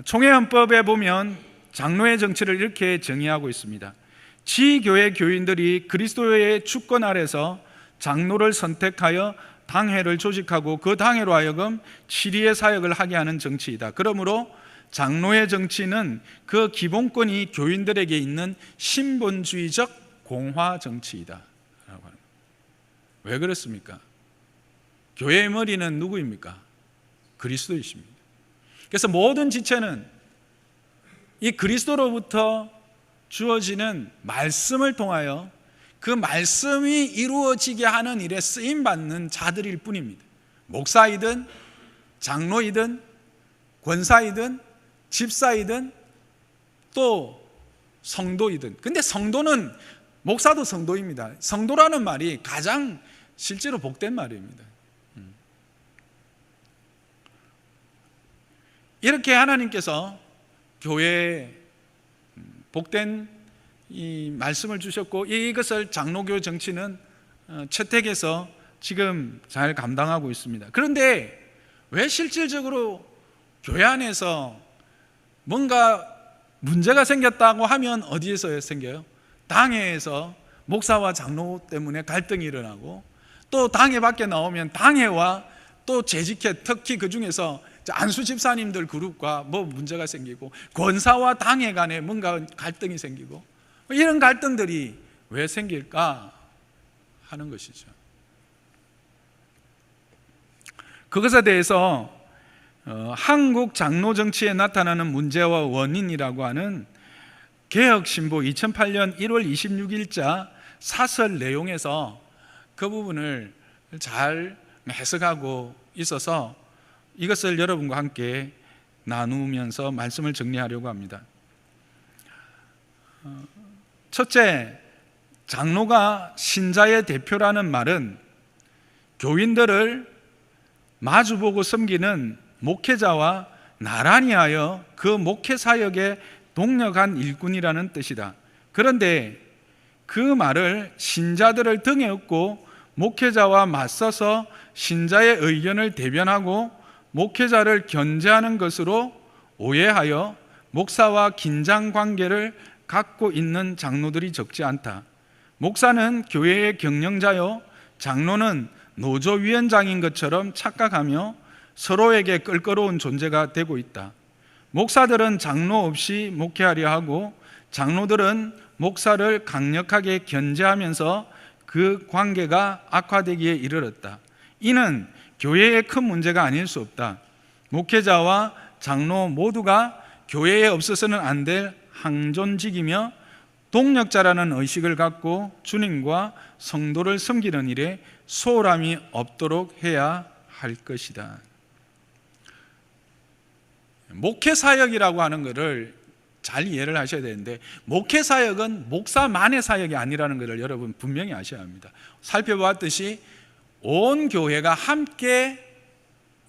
총회헌법에 보면 장로의 정치를 이렇게 정의하고 있습니다. 지교회 교인들이 그리스도의 주권 아래서 장로를 선택하여 당회를 조직하고 그 당회로 하여금 치리의 사역을 하게 하는 정치이다. 그러므로 장로의 정치는 그 기본권이 교인들에게 있는 신본주의적 공화 정치이다 라고 합니다. 왜 그렇습니까? 교회의 머리는 누구입니까? 그리스도이십니다. 그래서 모든 지체는 이 그리스도로부터 주어지는 말씀을 통하여 그 말씀이 이루어지게 하는 일에 쓰임받는 자들일 뿐입니다. 목사이든 장로이든 권사이든 집사이든 또 성도이든. 근데 성도는 목사도 성도입니다. 성도라는 말이 가장 실제로 복된 말입니다. 이렇게 하나님께서 교회에 복된 이 말씀을 주셨고 이것을 장로교 정치는 채택해서 지금 잘 감당하고 있습니다. 그런데 왜 실질적으로 교회 안에서 뭔가 문제가 생겼다고 하면 어디에서 생겨요? 당회에서 목사와 장로 때문에 갈등이 일어나고 또 당회 밖에 나오면 당회와 또 재직회, 특히 그 중에서 안수 집사님들 그룹과 뭐 문제가 생기고 권사와 당회 간에 뭔가 갈등이 생기고 이런 갈등들이 왜 생길까 하는 것이죠. 그것에 대해서 한국 장로 정치에 나타나는 문제와 원인이라고 하는 개혁신보 2008년 1월 26일자 사설 내용에서 그 부분을 잘 해석하고 있어서 이것을 여러분과 함께 나누면서 말씀을 정리하려고 합니다. 첫째, 장로가 신자의 대표라는 말은 교인들을 마주보고 섬기는 목회자와 나란히 하여 그 목회 사역에 동력한 일꾼이라는 뜻이다. 그런데 그 말을 신자들을 등에 업고 목회자와 맞서서 신자의 의견을 대변하고 목회자를 견제하는 것으로 오해하여 목사와 긴장 관계를 갖고 있는 장로들이 적지 않다. 목사는 교회의 경영자요, 장로는 노조위원장인 것처럼 착각하며 서로에게 껄끄러운 존재가 되고 있다. 목사들은 장로 없이 목회하려 하고 장로들은 목사를 강력하게 견제하면서 그 관계가 악화되기에 이르렀다. 이는 교회의 큰 문제가 아닐 수 없다. 목회자와 장로 모두가 교회에 없어서는 안 될 항존직이며 동력자라는 의식을 갖고 주님과 성도를 섬기는 일에 소홀함이 없도록 해야 할 것이다. 목회사역이라고 하는 것을 잘 이해를 하셔야 되는데, 목회사역은 목사만의 사역이 아니라는 것을 여러분 분명히 아셔야 합니다. 살펴보았듯이 온 교회가 함께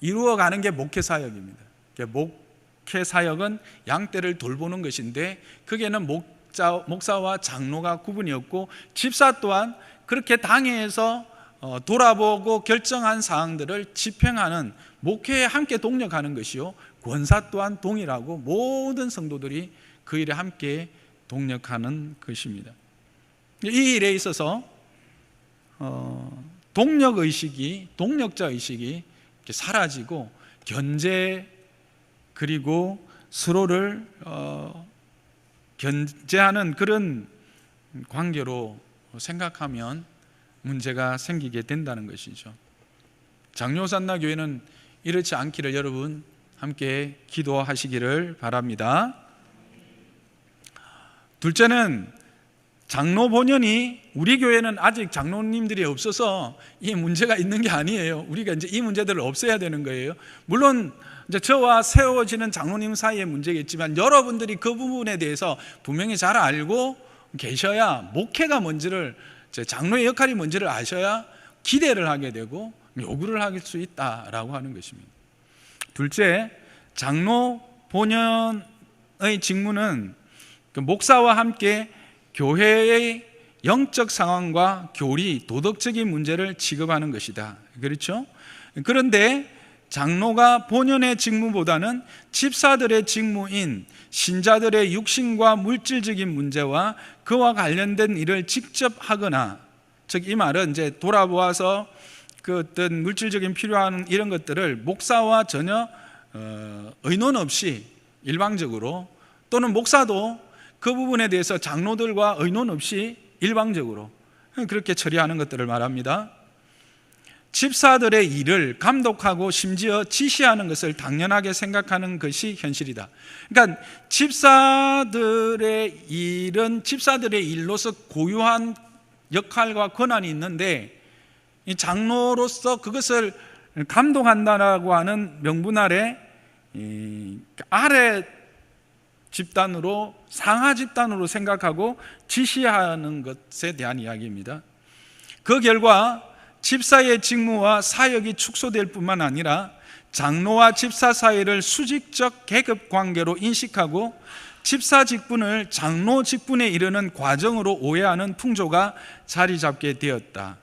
이루어가는 게 목회사역입니다. 목회사역은 양떼를 돌보는 것인데, 거기에는 목사와 장로가 구분이 없고, 집사 또한 그렇게 당회에서 돌아보고 결정한 사항들을 집행하는, 목회에 함께 동력하는 것이요, 권사 또한 동일하고 모든 성도들이 그 일에 함께 동력하는 것입니다. 이 일에 있어서 동력자 의식이 사라지고 견제, 그리고 서로를 견제하는 그런 관계로 생각하면 문제가 생기게 된다는 것이죠. 장로산나 교회는 이렇지 않기를 여러분 함께 기도하시기를 바랍니다. 둘째는 장로 본연이, 우리 교회는 아직 장로님들이 없어서 이 문제가 있는 게 아니에요. 우리가 이제 이 문제들을 없애야 되는 거예요. 물론 이제 저와 세워지는 장로님 사이의 문제겠지만, 여러분들이 그 부분에 대해서 분명히 잘 알고 계셔야, 목회가 뭔지를, 장로의 역할이 뭔지를 아셔야 기대를 하게 되고 요구를 할 수 있다라고 하는 것입니다. 둘째, 장로 본연의 직무는 그 목사와 함께 교회의 영적 상황과 교리, 도덕적인 문제를 취급하는 것이다. 그렇죠? 그런데 장로가 본연의 직무보다는 집사들의 직무인 신자들의 육신과 물질적인 문제와 그와 관련된 일을 직접 하거나, 즉 이 말은 이제 돌아보아서 그 어떤 물질적인 필요한 이런 것들을 목사와 전혀 의논 없이 일방적으로, 또는 목사도 그 부분에 대해서 장로들과 의논 없이 일방적으로 그렇게 처리하는 것들을 말합니다. 집사들의 일을 감독하고 심지어 지시하는 것을 당연하게 생각하는 것이 현실이다. 그러니까 집사들의 일은 집사들의 일로서 고유한 역할과 권한이 있는데, 이 장로로서 그것을 감독한다라고 하는 명분 아래 아래 집단으로, 상하 집단으로 생각하고 지시하는 것에 대한 이야기입니다. 그 결과 집사의 직무와 사역이 축소될 뿐만 아니라 장로와 집사 사이를 수직적 계급 관계로 인식하고 집사 직분을 장로 직분에 이르는 과정으로 오해하는 풍조가 자리 잡게 되었다.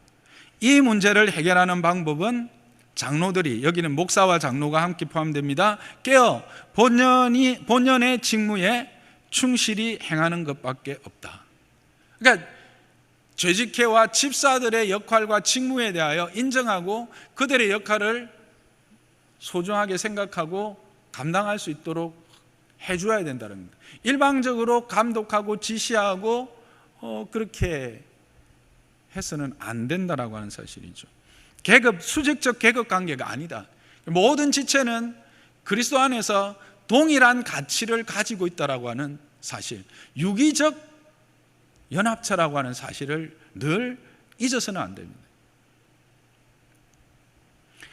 이 문제를 해결하는 방법은 장로들이, 여기는 목사와 장로가 함께 포함됩니다, 깨어 본연의 직무에 충실히 행하는 것밖에 없다. 그러니까 죄직회와 집사들의 역할과 직무에 대하여 인정하고 그들의 역할을 소중하게 생각하고 감당할 수 있도록 해줘야 된다는 겁니다. 일방적으로 감독하고 지시하고 그렇게 해서는 안 된다라고 하는 사실이죠. 수직적 계급 관계가 아니다. 모든 지체는 그리스도 안에서 동일한 가치를 가지고 있다라고 하는 사실, 유기적 연합체라고 하는 사실을 늘 잊어서는 안 됩니다.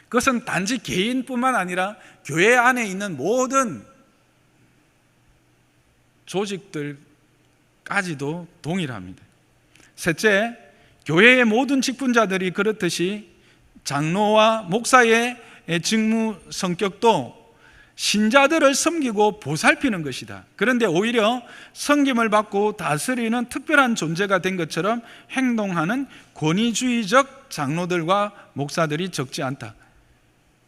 그것은 단지 개인뿐만 아니라 교회 안에 있는 모든 조직들까지도 동일합니다. 셋째, 교회의 모든 직분자들이 그렇듯이 장로와 목사의 직무 성격도 신자들을 섬기고 보살피는 것이다. 그런데 오히려 섬김을 받고 다스리는 특별한 존재가 된 것처럼 행동하는 권위주의적 장로들과 목사들이 적지 않다.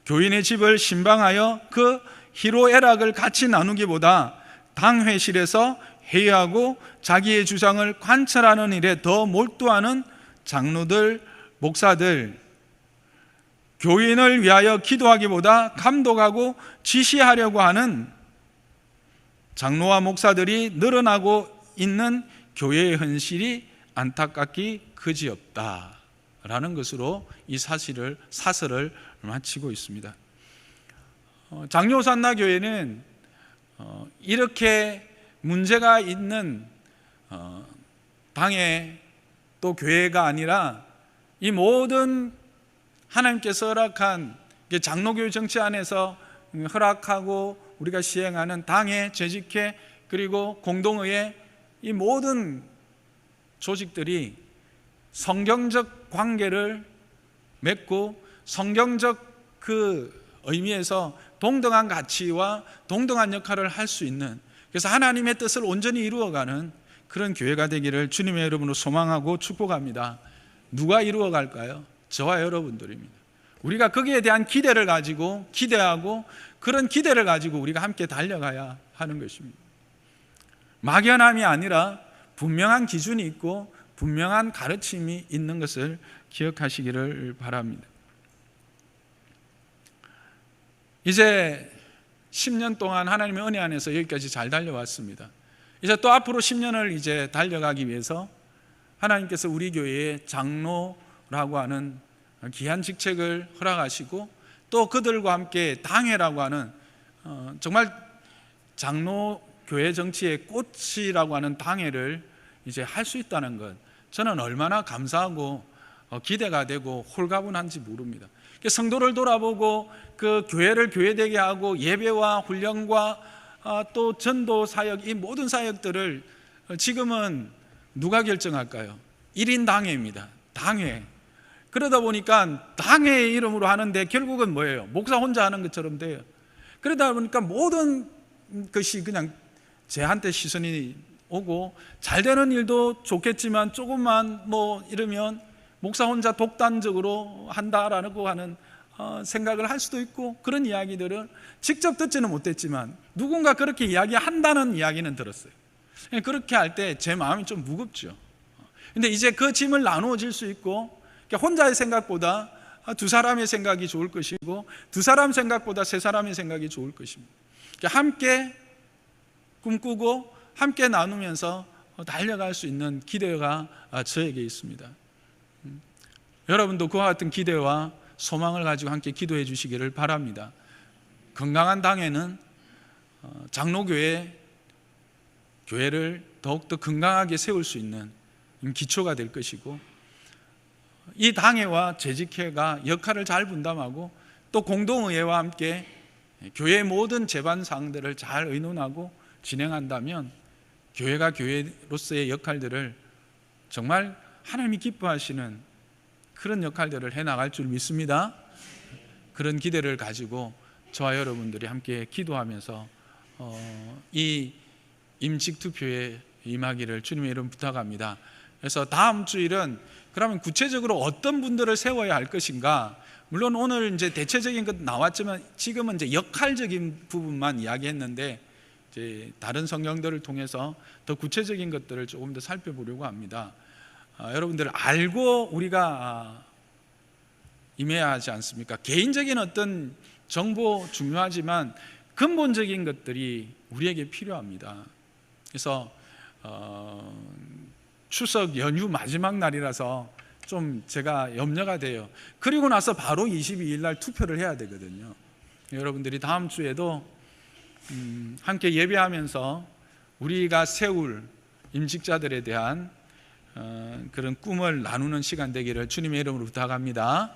교인의 집을 신방하여 그 희로애락을 같이 나누기보다 당회실에서 회의하고 자기의 주장을 관철하는 일에 더 몰두하는 장로들, 목사들, 교인을 위하여 기도하기보다 감독하고 지시하려고 하는 장로와 목사들이 늘어나고 있는 교회의 현실이 안타깝기 그지없다라는 것으로 이 사설을 마치고 있습니다. 장로산나 교회는 이렇게 문제가 있는 당회 또 교회가 아니라 이 모든 하나님께서 허락한 장로교회 정치 안에서 허락하고 우리가 시행하는 당회, 재직회, 그리고 공동의회, 이 모든 조직들이 성경적 관계를 맺고 성경적 그 의미에서 동등한 가치와 동등한 역할을 할 수 있는, 그래서 하나님의 뜻을 온전히 이루어가는 그런 교회가 되기를 주님의 이름으로 소망하고 축복합니다. 누가 이루어갈까요? 저와 여러분들입니다. 우리가 거기에 대한 기대를 가지고 기대하고 그런 기대를 가지고 우리가 함께 달려가야 하는 것입니다. 막연함이 아니라 분명한 기준이 있고 분명한 가르침이 있는 것을 기억하시기를 바랍니다. 이제 10년 동안 하나님의 은혜 안에서 여기까지 잘 달려왔습니다. 이제 또 앞으로 10년을 이제 달려가기 위해서 하나님께서 우리 교회에 장로라고 하는 귀한 직책을 허락하시고 또 그들과 함께 당회라고 하는 정말 장로 교회 정치의 꽃이라고 하는 당회를 이제 할 수 있다는 것, 저는 얼마나 감사하고 기대가 되고 홀가분한지 모릅니다. 성도를 돌아보고 그 교회를 교회되게 하고 예배와 훈련과 또 전도 사역, 이 모든 사역들을 지금은 누가 결정할까요? 1인 당회입니다. 당회. 그러다 보니까 당회의 이름으로 하는데 결국은 뭐예요? 목사 혼자 하는 것처럼 돼요. 그러다 보니까 모든 것이 그냥 제한테 시선이 오고, 잘 되는 일도 좋겠지만 조금만 뭐 이러면 목사 혼자 독단적으로 한다라고 하는 생각을 할 수도 있고, 그런 이야기들을 직접 듣지는 못했지만 누군가 그렇게 이야기한다는 이야기는 들었어요. 그렇게 할 때 제 마음이 좀 무겁죠. 근데 이제 그 짐을 나누어질 수 있고, 혼자의 생각보다 두 사람의 생각이 좋을 것이고 두 사람 생각보다 세 사람의 생각이 좋을 것입니다. 함께 꿈꾸고 함께 나누면서 달려갈 수 있는 기대가 저에게 있습니다. 여러분도 그와 같은 기대와 소망을 가지고 함께 기도해 주시기를 바랍니다. 건강한 당회는 장로교회, 교회를 더욱더 건강하게 세울 수 있는 기초가 될 것이고, 이 당회와 재직회가 역할을 잘 분담하고 또 공동의회와 함께 교회의 모든 제반 사항들을 잘 의논하고 진행한다면 교회가 교회로서의 역할들을 정말 하나님이 기뻐하시는 그런 역할들을 해나갈 줄 믿습니다. 그런 기대를 가지고 저와 여러분들이 함께 기도하면서 이 임직투표에 임하기를 주님의 이름 부탁합니다. 그래서 다음 주일은 그러면 구체적으로 어떤 분들을 세워야 할 것인가, 물론 오늘 이제 대체적인 것 나왔지만 지금은 이제 역할적인 부분만 이야기했는데 이제 다른 성경들을 통해서 더 구체적인 것들을 조금 더 살펴보려고 합니다. 여러분들 알고 우리가 임해야 하지 않습니까? 개인적인 어떤 정보 중요하지만 근본적인 것들이 우리에게 필요합니다. 그래서 추석 연휴 마지막 날이라서 좀 제가 염려가 돼요. 그리고 나서 바로 22일 날 투표를 해야 되거든요. 여러분들이 다음 주에도 함께 예배하면서 우리가 세울 임직자들에 대한 그런 꿈을 나누는 시간 되기를 주님의 이름으로 부탁합니다.